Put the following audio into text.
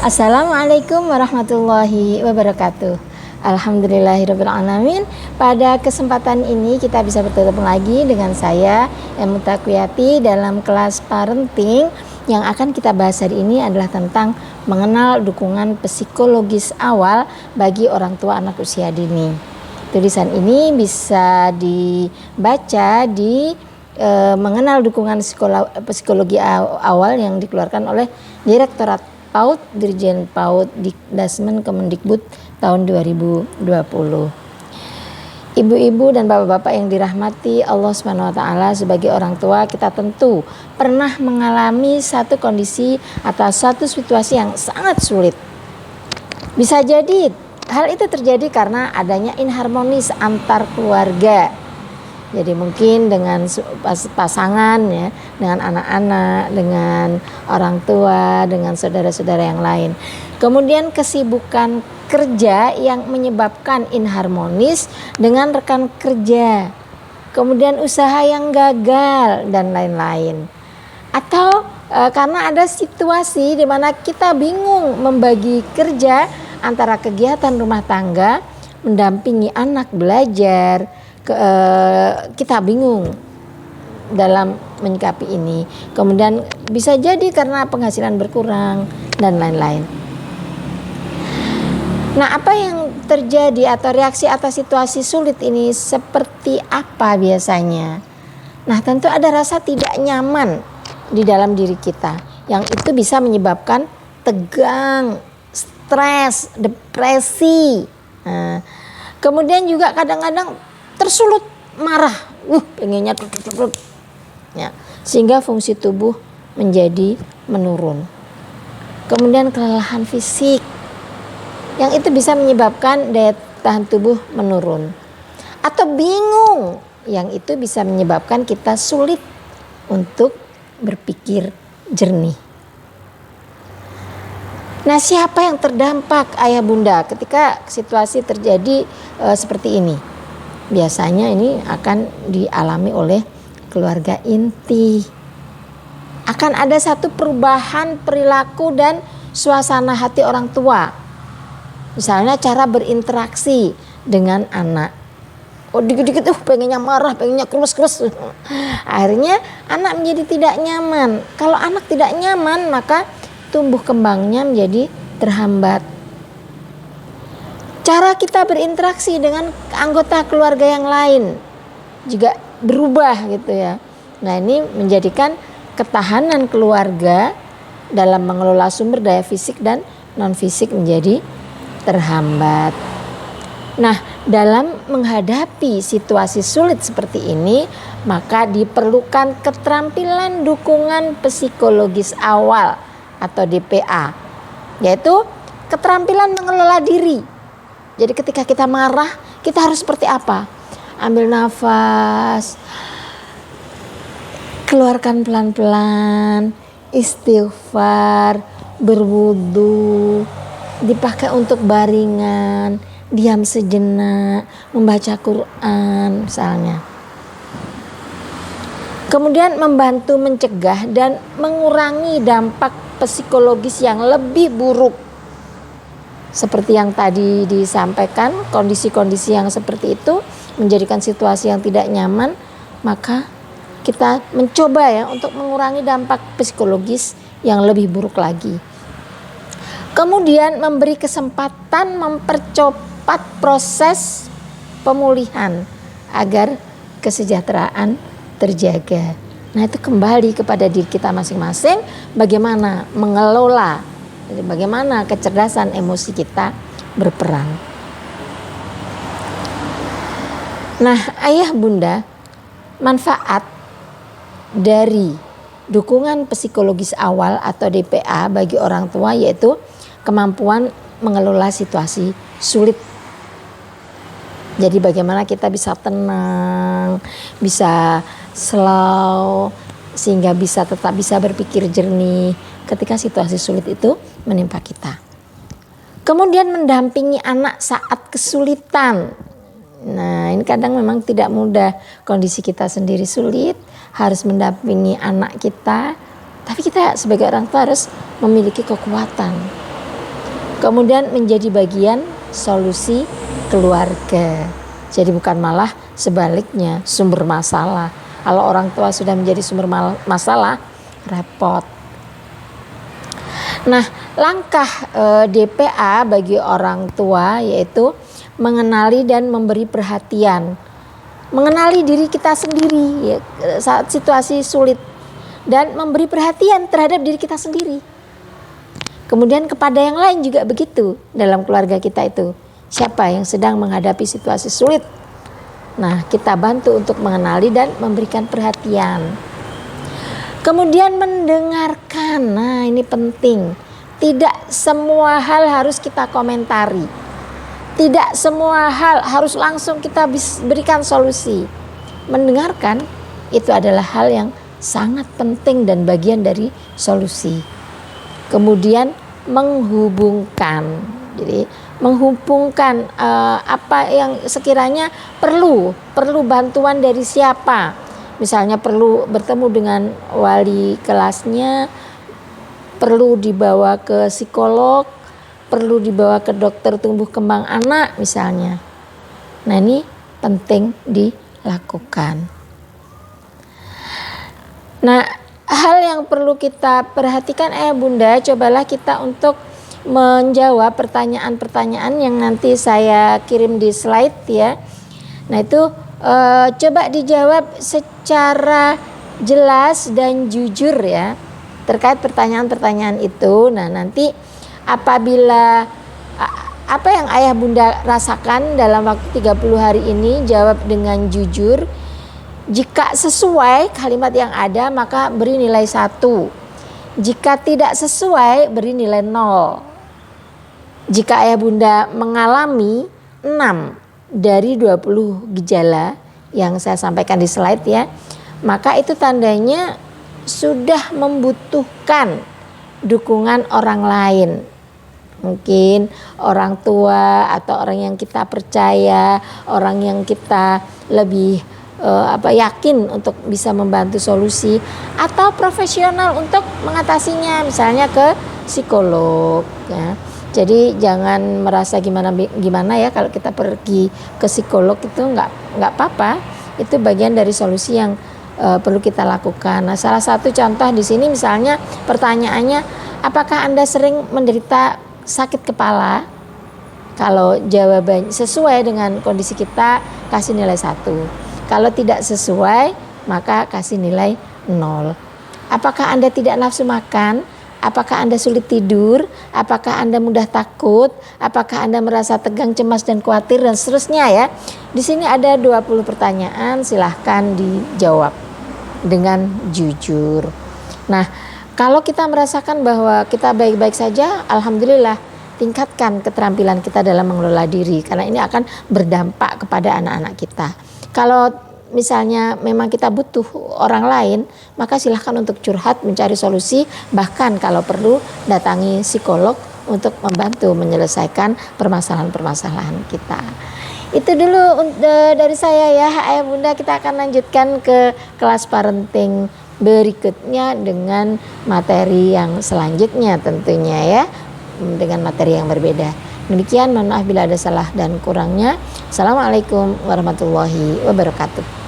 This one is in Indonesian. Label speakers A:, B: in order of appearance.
A: Assalamualaikum warahmatullahi wabarakatuh. Alhamdulillahirrabbilalamin. Pada kesempatan ini kita bisa bertemu lagi dengan saya Emu Takwiyati dalam kelas parenting. Yang akan kita bahas hari ini adalah tentang mengenal dukungan psikologis awal bagi orang tua anak usia dini. Tulisan ini bisa dibaca di mengenal dukungan psikologi awal yang dikeluarkan oleh Direktorat PAUD Dirjen PAUD Dikdasmen Kemendikbud tahun 2020. Ibu-ibu dan bapak-bapak yang dirahmati Allah Subhanahu wa taala, sebagai orang tua kita tentu pernah mengalami satu kondisi atau satu situasi yang sangat sulit. Bisa jadi hal itu terjadi karena adanya inharmonis antar keluarga. Jadi mungkin dengan pasangan ya, dengan anak-anak, dengan orang tua, dengan saudara-saudara yang lain. Kemudian kesibukan kerja yang menyebabkan inharmonis dengan rekan kerja. Kemudian usaha yang gagal dan lain-lain. Atau karena ada situasi di mana kita bingung membagi kerja antara kegiatan rumah tangga, mendampingi anak belajar, kita bingung dalam menyikapi ini. Kemudian bisa jadi karena penghasilan berkurang dan lain-lain. Nah, apa yang terjadi atau reaksi atas situasi sulit ini seperti apa biasanya? Nah, tentu ada rasa tidak nyaman di dalam diri kita, yang itu bisa menyebabkan tegang, stres, depresi. Nah, kemudian juga kadang-kadang tersulut marah, pengennya ya, sehingga fungsi tubuh menjadi menurun. Kemudian kelelahan fisik, yang itu bisa menyebabkan daya tahan tubuh menurun. Atau bingung, yang itu bisa menyebabkan kita sulit untuk berpikir jernih. Nah, siapa yang terdampak ayah bunda ketika situasi terjadi seperti ini? Biasanya ini akan dialami oleh keluarga inti. Akan ada satu perubahan perilaku dan suasana hati orang tua. Misalnya cara berinteraksi dengan anak. Dikit-dikit pengennya marah, pengennya keras-keras. Akhirnya anak menjadi tidak nyaman. Kalau anak tidak nyaman, maka tumbuh kembangnya menjadi terhambat. Cara kita berinteraksi dengan anggota keluarga yang lain juga berubah gitu ya. Nah, ini menjadikan ketahanan keluarga dalam mengelola sumber daya fisik dan non fisik menjadi terhambat. Nah, dalam menghadapi situasi sulit seperti ini, maka diperlukan keterampilan dukungan psikologis awal atau DPA, yaitu keterampilan mengelola diri. Jadi ketika kita marah, kita harus seperti apa? Ambil nafas, keluarkan pelan-pelan, istighfar, berwudu, dipakai untuk baringan, diam sejenak, membaca Quran misalnya. Kemudian membantu mencegah dan mengurangi dampak psikologis yang lebih buruk. Seperti yang tadi disampaikan, kondisi-kondisi yang seperti itu menjadikan situasi yang tidak nyaman, maka kita mencoba ya untuk mengurangi dampak psikologis yang lebih buruk lagi. Kemudian memberi kesempatan mempercepat proses pemulihan agar kesejahteraan terjaga. Nah, itu kembali kepada diri kita masing-masing, bagaimana mengelola, bagaimana kecerdasan emosi kita berperan. Nah, ayah bunda, manfaat dari dukungan psikologis awal atau DPA bagi orang tua yaitu kemampuan mengelola situasi sulit. Jadi bagaimana kita bisa tenang, bisa slow, sehingga tetap bisa berpikir jernih ketika situasi sulit itu menimpa kita. Kemudian mendampingi anak saat kesulitan. Nah, ini kadang memang tidak mudah. Kondisi kita sendiri sulit, harus mendampingi anak kita. Tapi kita sebagai orang tua harus memiliki kekuatan kemudian menjadi bagian solusi keluarga. Jadi bukan malah sebaliknya sumber masalah. Kalau orang tua sudah menjadi sumber masalah, repot. Nah, langkah DPA bagi orang tua yaitu mengenali dan memberi perhatian. Mengenali diri kita sendiri ya, saat situasi sulit, dan memberi perhatian terhadap diri kita sendiri. Kemudian kepada yang lain juga begitu dalam keluarga kita itu. Siapa yang sedang menghadapi situasi sulit? Nah, kita bantu untuk mengenali dan memberikan perhatian. Kemudian mendengarkan. Nah, ini penting. Tidak semua hal harus kita komentari. Tidak semua hal harus langsung kita berikan solusi. Mendengarkan itu adalah hal yang sangat penting dan bagian dari solusi. Kemudian menghubungkan. Jadi menghubungkan apa yang sekiranya perlu bantuan dari siapa. Misalnya perlu bertemu dengan wali kelasnya, perlu dibawa ke psikolog, perlu dibawa ke dokter tumbuh kembang anak misalnya. Nah, ini penting dilakukan. Nah, hal yang perlu kita perhatikan Bunda, cobalah kita untuk menjawab pertanyaan-pertanyaan yang nanti saya kirim di slide ya. Nah, itu coba dijawab secara jelas dan jujur ya terkait pertanyaan-pertanyaan itu. Nah, nanti apabila apa yang ayah bunda rasakan dalam waktu 30 hari ini, jawab dengan jujur. Jika sesuai kalimat yang ada, maka beri nilai 1. Jika tidak sesuai, beri nilai 0. Jika ayah bunda mengalami 6 dari 20 gejala yang saya sampaikan di slide ya, maka itu tandanya sudah membutuhkan dukungan orang lain. Mungkin orang tua atau orang yang kita percaya, orang yang kita lebih yakin untuk bisa membantu solusi, atau profesional untuk mengatasinya, misalnya ke psikolog ya. Jadi jangan merasa gimana ya kalau kita pergi ke psikolog, itu nggak apa-apa, itu bagian dari solusi yang perlu kita lakukan. Nah, salah satu contoh di sini misalnya pertanyaannya, apakah Anda sering menderita sakit kepala? Kalau jawaban sesuai dengan kondisi kita, kasih nilai 1. Kalau tidak sesuai, maka kasih nilai 0. Apakah Anda tidak nafsu makan? Apakah Anda sulit tidur? Apakah Anda mudah takut? Apakah Anda merasa tegang, cemas, dan khawatir, dan seterusnya ya. Di sini ada 20 pertanyaan, silahkan dijawab dengan jujur. Nah, kalau kita merasakan bahwa kita baik-baik saja, alhamdulillah, tingkatkan keterampilan kita dalam mengelola diri, karena ini akan berdampak kepada anak-anak kita. Kalau misalnya memang kita butuh orang lain, maka silahkan untuk curhat, mencari solusi, bahkan kalau perlu datangi psikolog untuk membantu menyelesaikan permasalahan-permasalahan kita. Itu dulu dari saya ya ayah bunda. Kita akan lanjutkan ke kelas parenting berikutnya dengan materi yang selanjutnya tentunya ya, dengan materi yang berbeda. Demikian, mohon maaf bila ada salah dan kurangnya. Assalamualaikum warahmatullahi wabarakatuh.